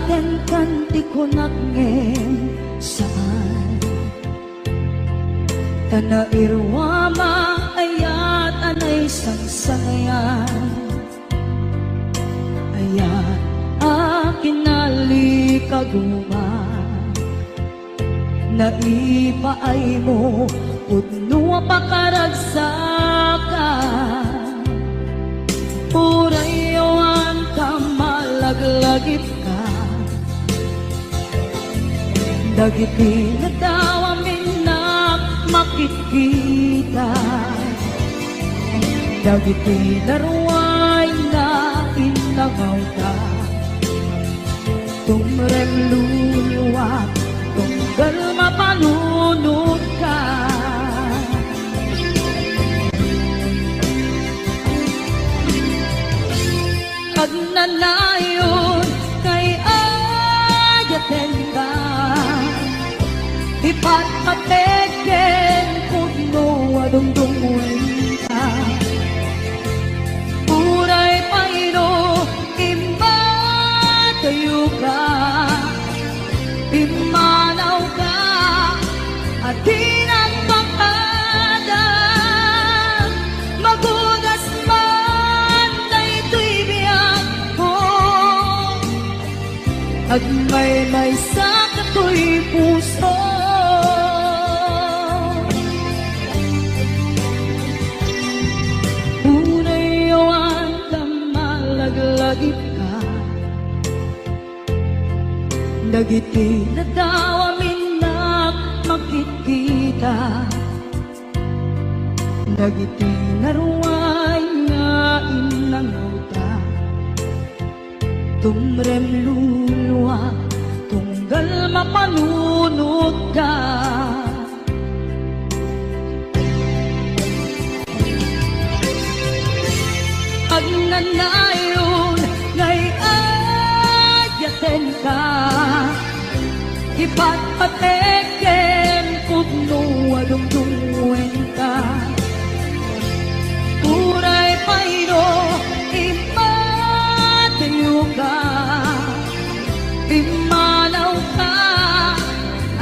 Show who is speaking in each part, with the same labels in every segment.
Speaker 1: daten kanti ko nagngem saan tana irwama ayat anay sangsanayan ayat akin nalikaguma naipaay mo udno pakaragsakan urayawan ka malaglagip ka dagiti na daw amin na makikita dagiti laruay na inagaw ka tumrem luluwak tunggal mapanunod ka pag nanayon kay ayaten ka ipat pateken puno adungdunguin ka uray paino imba tayo ka imanaw ka at tinagpakada magugas man na ito'y biyak ko at may sakato'y puso unayawan ka malaglagip ka dagiti na daw amin na makikita dagiti naruay nga inangauta tumrem luluwa tunggal mapanunod ka pag nanayon ngay ayaten ka ipat pateken puno adungdunguen ka uray paino imatayo ka imanaw ka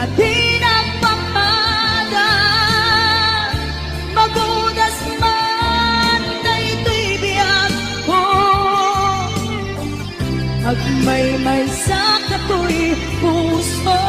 Speaker 1: at tinagpakada magudas man na ito'y biyak ko at may sakato'y puso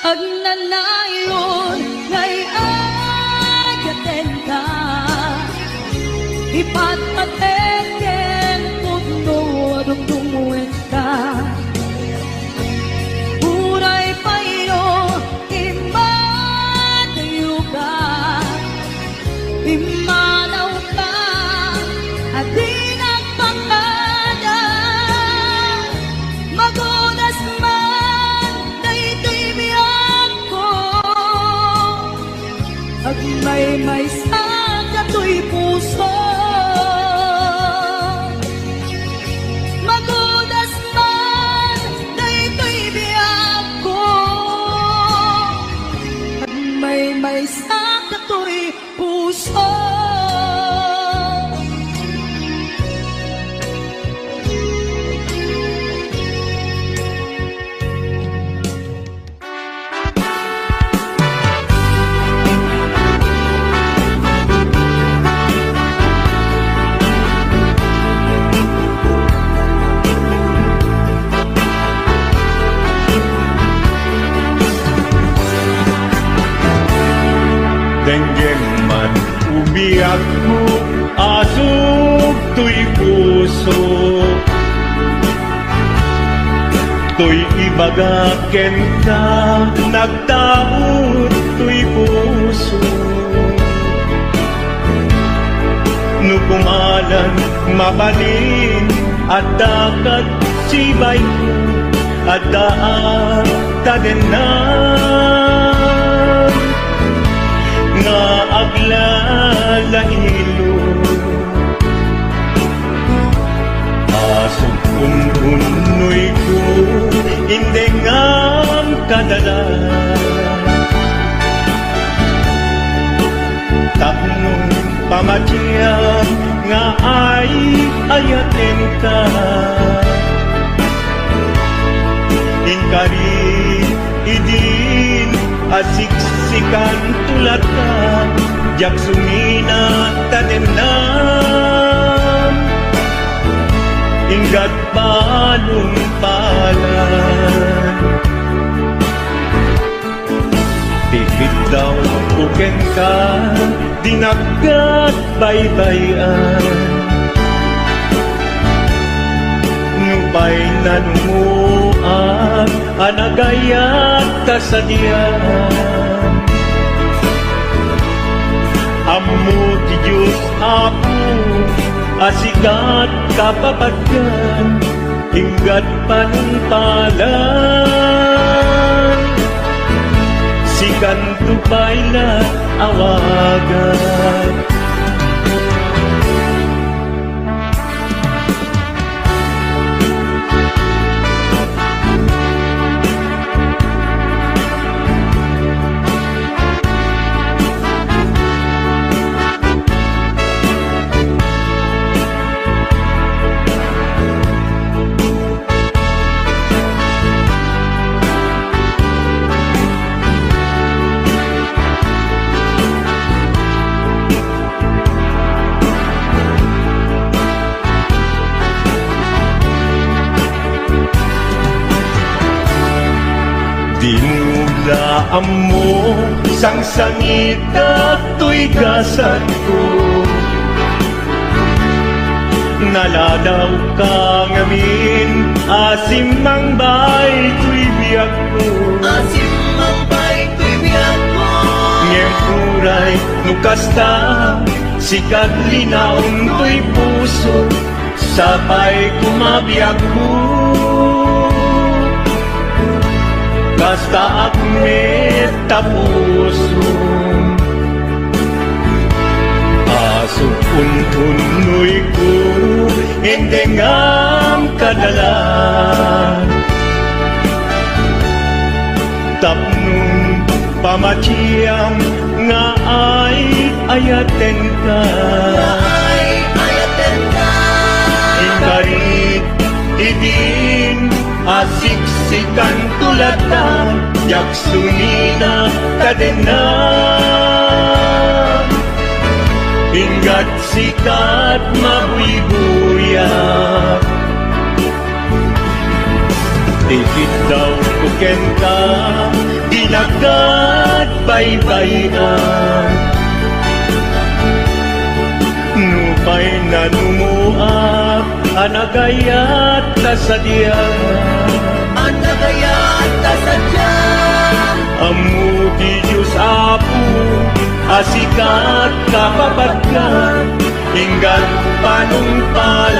Speaker 1: pag nanayon ngay ayaten ka ipat pateken puno adungdunguen ka uray paino imatayo ka imanaw ka at tinagpakada magunas man na ito'y biyak ko at may sakato'y puso magudas man na ito'y biyak ko at may sakato'y puso
Speaker 2: denggem man umiyak mo asog to'y puso to'y ibagaken ka nagtaot to'y puso no kumalan mabalin at dakat sibay ko at daan tagenan nga aglalahilo asok ununoy ko hindi ngam kadalan tapnong pamatiyang nga ay ayaten ka inkari idin asiksikan tulad ka jak sumina tanemnam inggat panumpalan Tikit daw buken ka, dinagat baybayan. Nupay nanumuan, anagayat kasadyan. Ammo ti Diyos ako, asikat kapapagyan, hinggat panumpalan. Sikan tupay na awagan. Dinulaam mo sang sangit at to'y gasat ko. Naladaw ka ngamin, asim ang bay to'y biyak ko.
Speaker 1: Asim ang bay to'y biyak ko.
Speaker 2: Ngempuray nukasta, sikat linaon to'y puso, sabay kumabiyak ko. Basta akmet tapuso asok ununoy ko hindi ngam kadalan tapnong pamatiyang nga ay ayaten ka inkarit idin asiksikan tulad na yak sumina kadena hinggat sikat mabuy-buyak tikit daw kuken ka dinagat baybayan nupay na numuak anagayat kasadyan
Speaker 1: Anagayat kasadyan
Speaker 2: Amu di Diyos Apo asikat kapapagyan hinggat panumpalan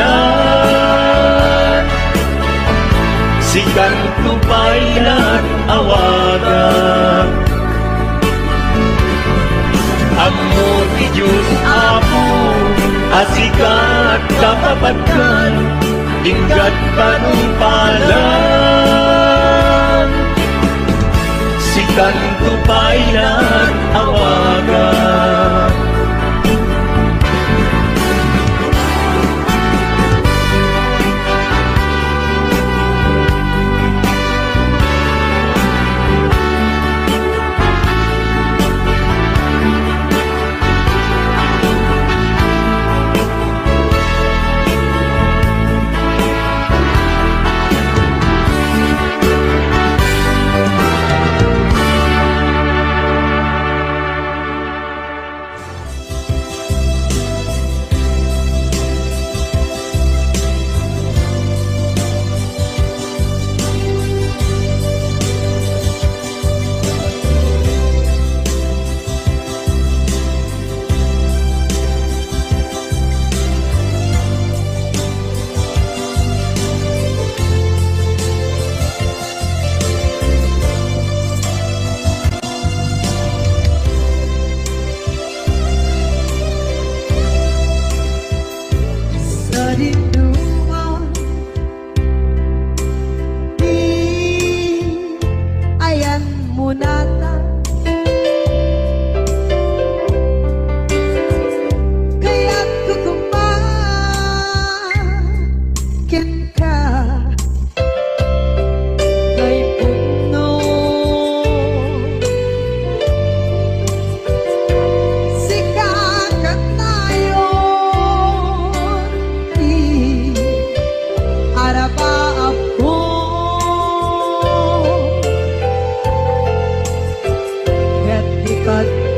Speaker 2: sikan tupayan awagan Amu di Diyos Apo asikat kapapagyan hinggat panumpalan sikan tupayan awagan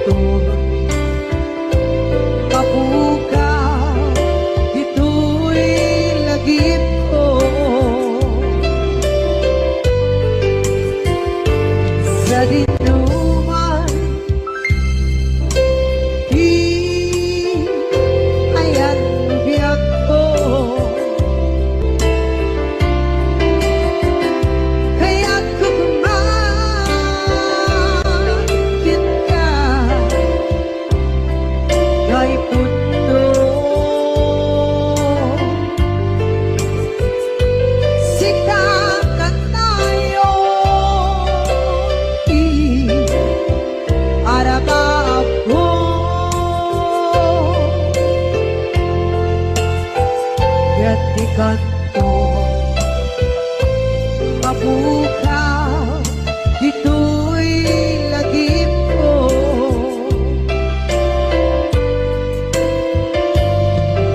Speaker 3: kanto mapukaw dito'y lagip ko sa dinuman di ayan biyak ko kaya't kukumakit ka kay puno sikakan tayo araba ako kaya't di kanto mabukaw dito'y lagip ko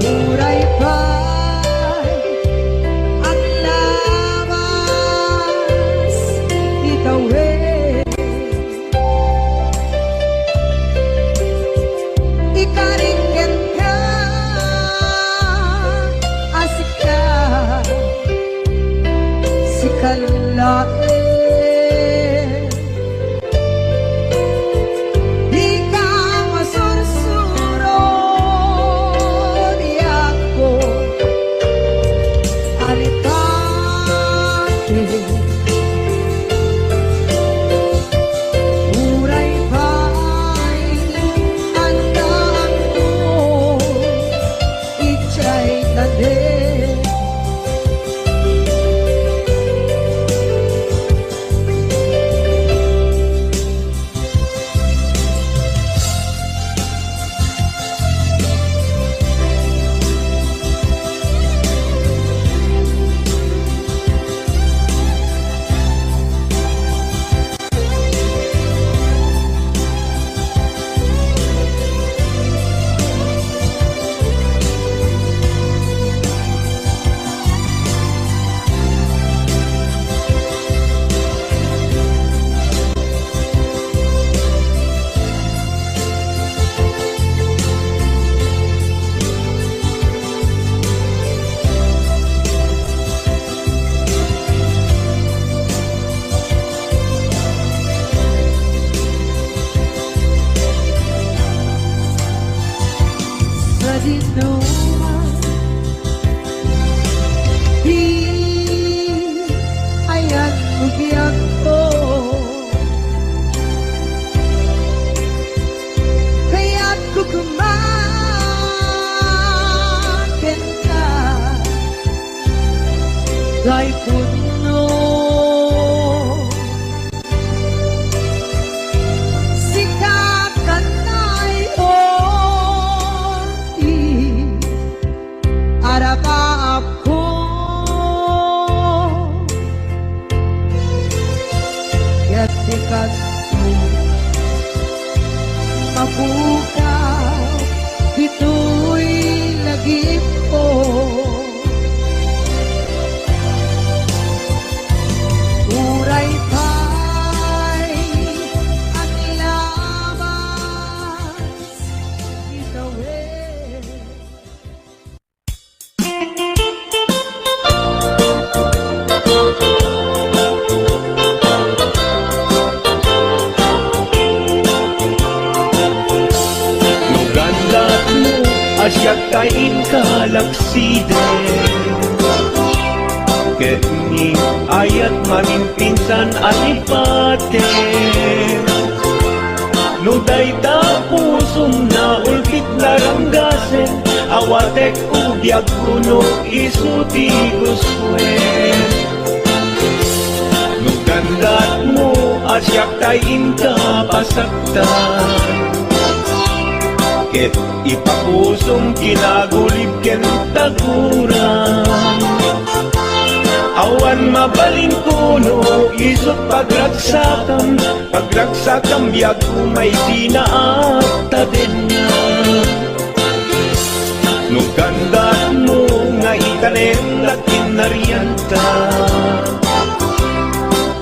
Speaker 3: muray pa'y ang labas itawid ikaringgan ka asik ka si kalain di ka masursuro di ako alitate muray pa'y andaan ko ichay tanin sa dinuman di ayan biyak ko kaya't kukumakin ka kay puno sikakan tayo araba ako kaya't di kanto mapukaw dito'y lagip ko muray pa'y ang labas itawid
Speaker 2: Nugandat mo asyak kain kalaksiden ket ni ayat maminpinsan alipate no dayta pusong na ulpit laranggasen awatek ubyag kuno isuti guswen nugandat mo asyak kain kapasaktan ket ipapusong kinagulib ken taguran awan mabalin kuno isot pagragsakam biag kumay dinaat taden niya nugandat mo nga itanen lakin nariyanta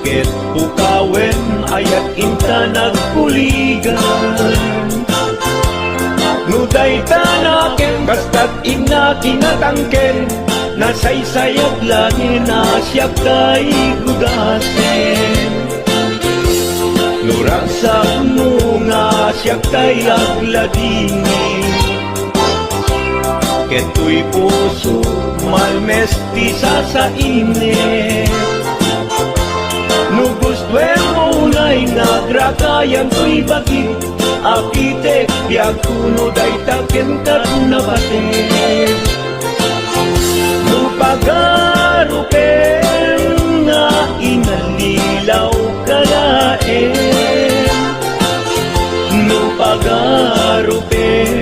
Speaker 2: ket pukawen ayat inta nagkuligan day tanaken, basta't ina kinatangken, nasaysayat lagi na siya kay gudasen. Nuragsak mo nga siya kay agladingin, keto'y puso malmestisa sa init. No gusto mo unay nagrakayan to'y bagit, apitek biag kuno day taken kat nabatin. No pagarupen nga inalilaw kalaen, no pagarupen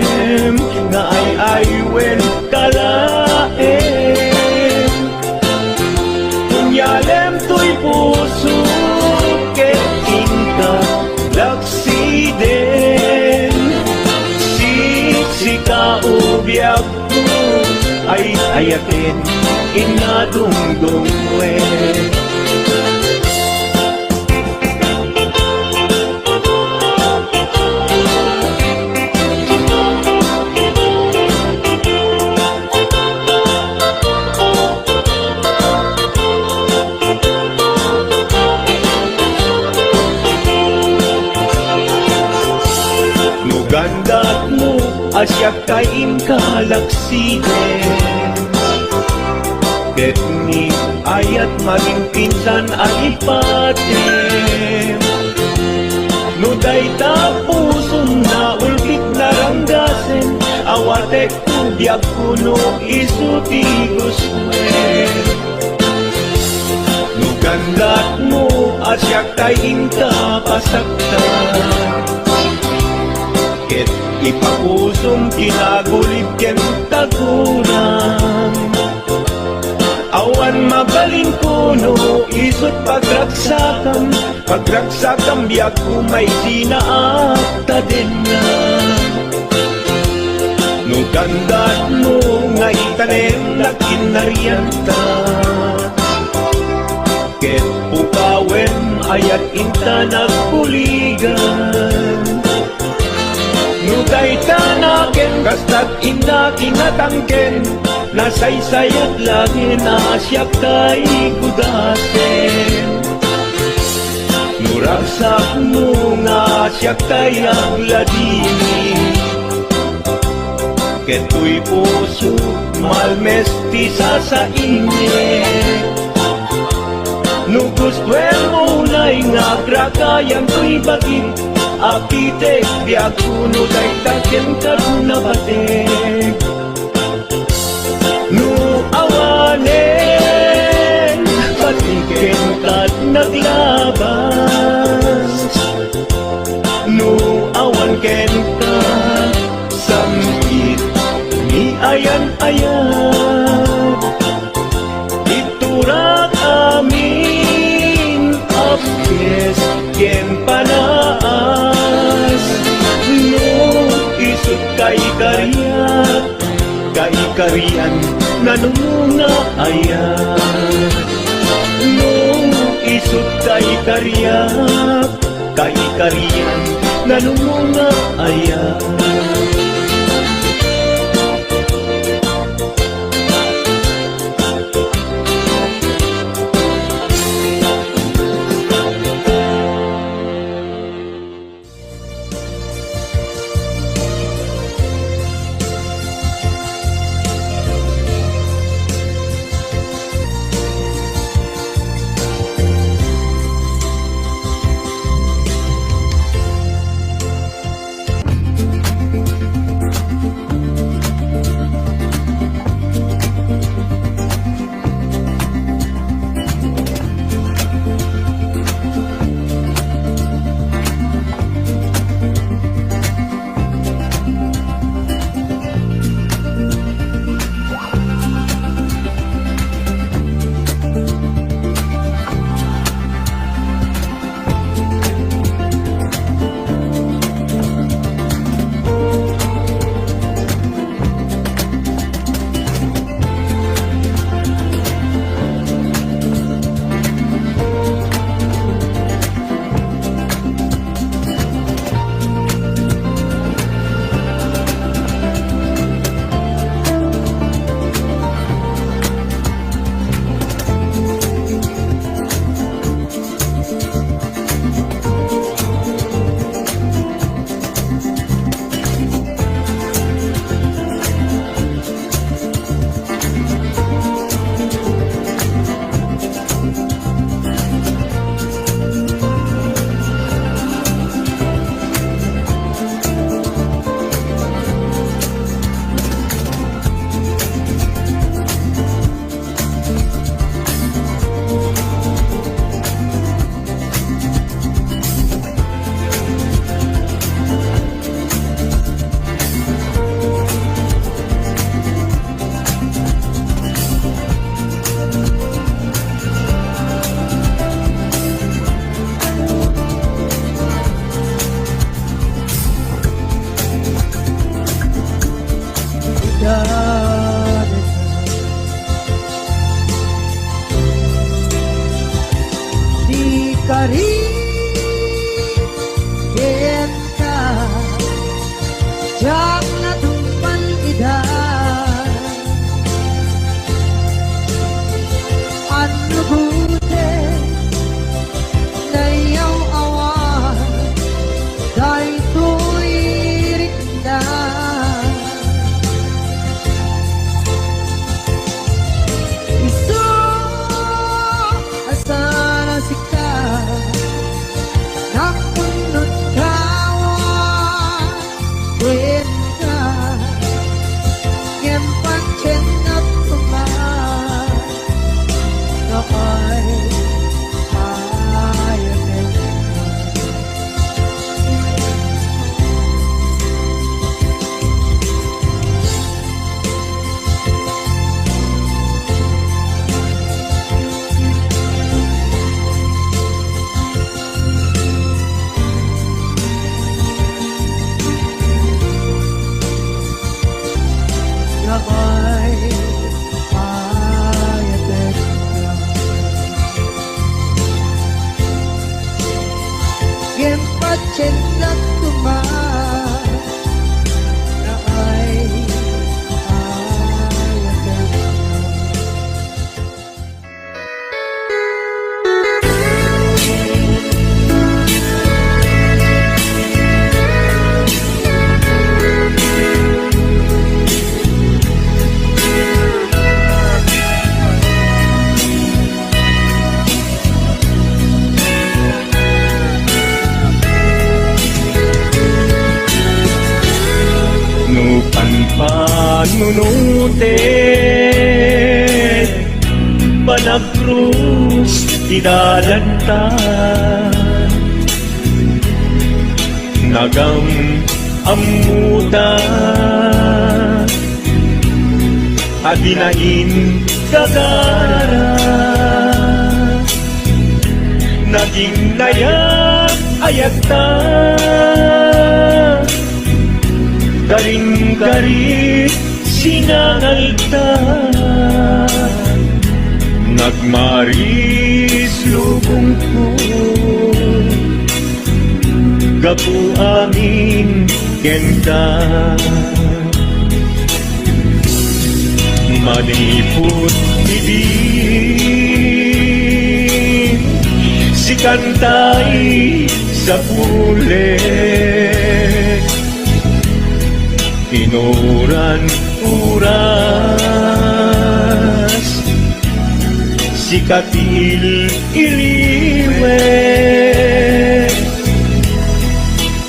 Speaker 2: nga ay aywen kalaen. Kunyalem to'y puso keting ka laksiden, sika ubiag ko ay ayatin inadungdungwen. Gandat mo asya kain kalaksiden, ket ni ayat maging pinsan alipatin. No day tapusong na ulkit na ranggasen, awatek kubyag kuno isuti guswen. No gandat mo asya kain kapasaktan, ket ipapusong kinagulib ken tagunan. Awan mabalin kuno isut pagragsakan, pagragsakan biag kumay sinaakta din na. No gandat mo nga itanem na kinarianta, ket pukawen ayat inta nagpuligan. Nugay tanaken, basta't ina kinatangken, nasaysayat lagi na siya kay gudasen. Nuragsak mo nga siya kay agladini, keto'y puso malmestisa sa init. No gusto mo unay nga grakayan to'y bagin, apitek biag kuno day taken kat nabatek. No awanen patiken kat naglabas, no awan ken ka samkit ni ayan-ayan. Iturak amin apkes ken panaas, no isut kay kariat, kay karian nanunga ayat. No isut kay kariat, kay karian nanunga ayat. Manunutin Panagkrus idadanta Nagam amuta Adinain gagara Naging nayak ayagta Garing-garit sinangalta Nagmaris lubong ko Gapu amin kenta Maniput ibig Si kantay sa pulet Tinuran uras Si katil iliwet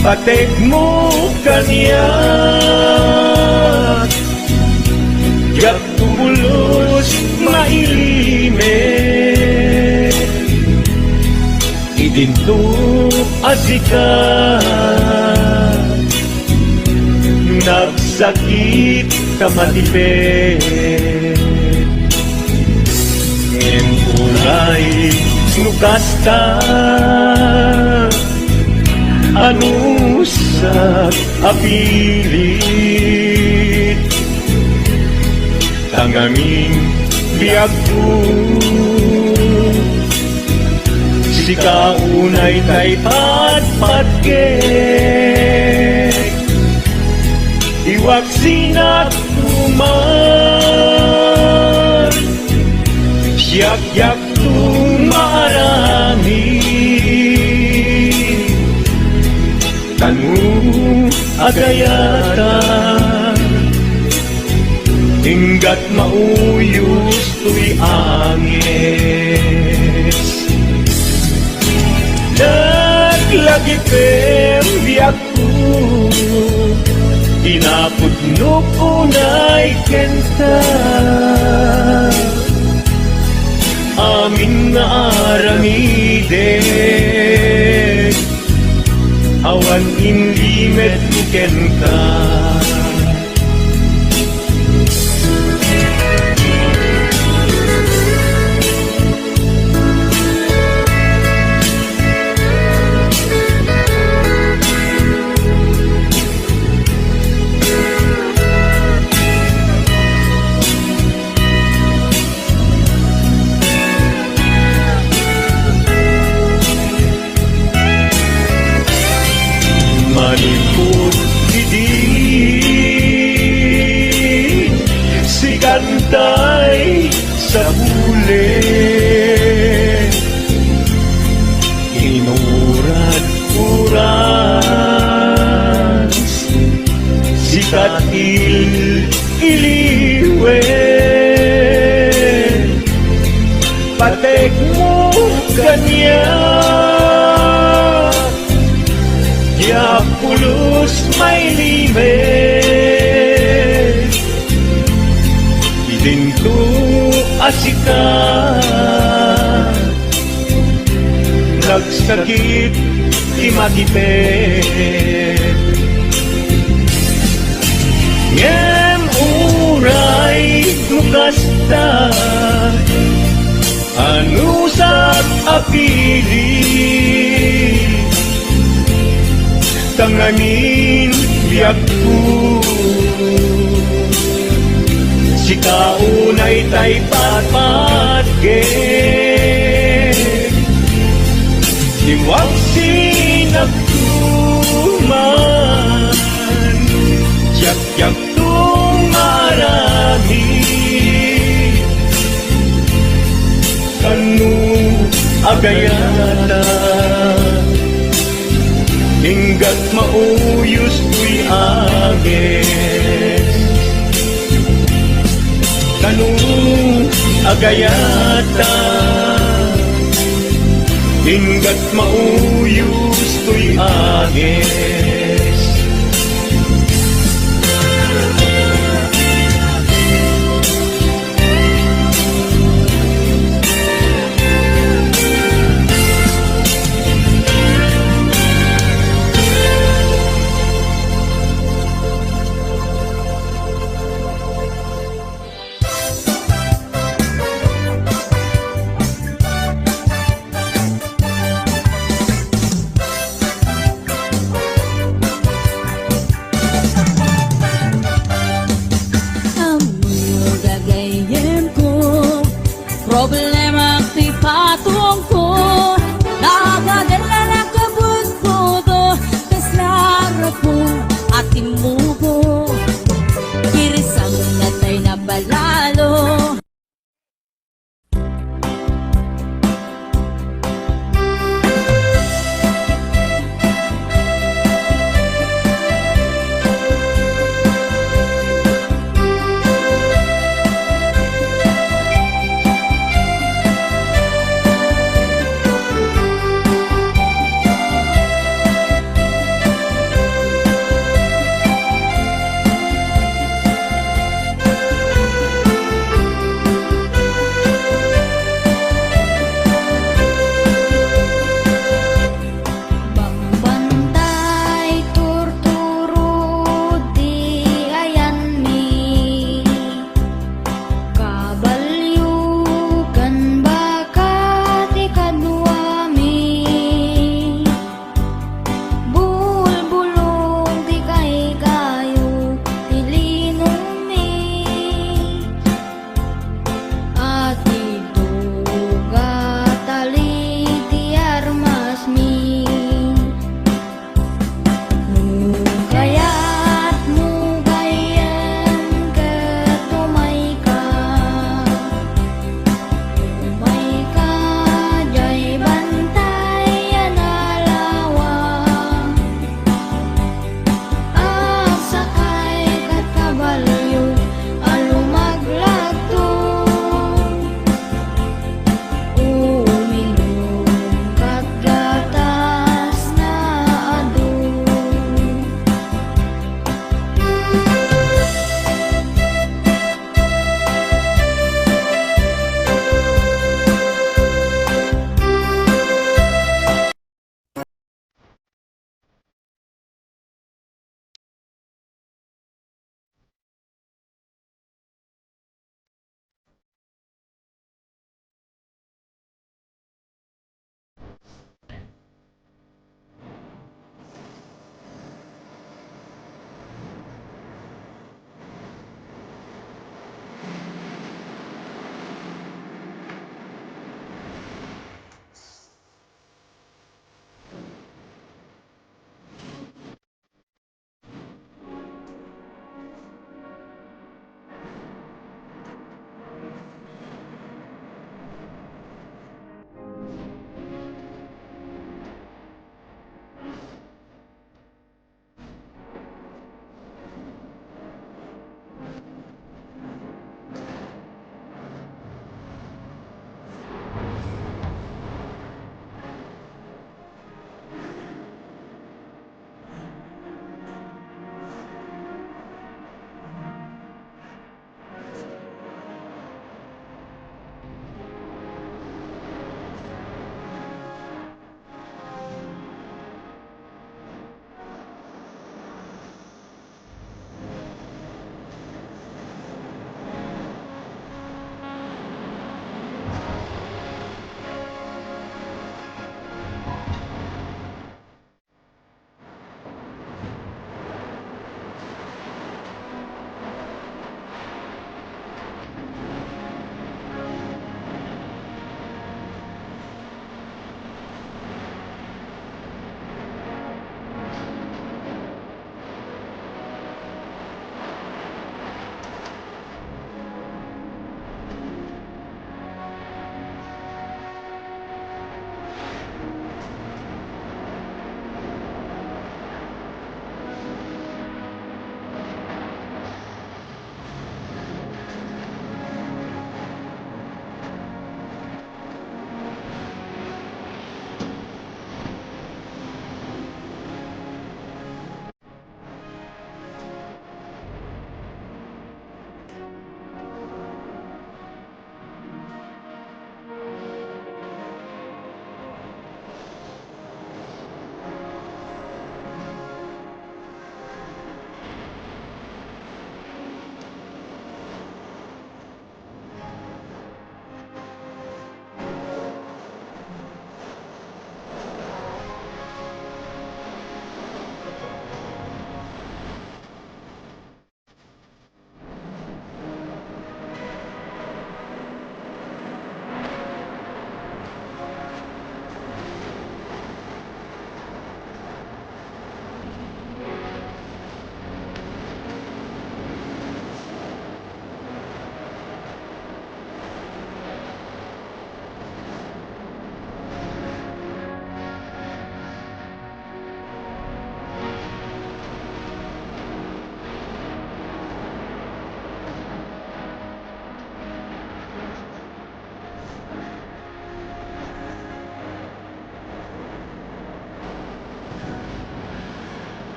Speaker 2: Patek mo kanya Yak tubulos mailimet Idinto asikat Nagsakit ka matipid Ngem kulay nukasta Anusak apilit Tangaming biyag ko Si kaunay tay patpatgek Iwag sinat tuman Siyak-yak tumarami Tanu agayata Hinggat mauyos tuy angis Naglagipem biyak ko Inapudno unay kenta Amin nga aramiden Awan inlimet kenta Maniput hindi Si kantay sa huli Inurat uras Si katil iliwe Patek mo kanya Ya pulos may limet Idinto asikat Nagsakit imatipet Ngem uray nukasta Anusat apilit Tanganin biyak ko Si kaunay tay patpatgek Iwag sinagtuman Yak-yak tumarami Kanu agayata Hinggat mauyos tuy agis Kanu agayata Hinggat mauyos tuy agis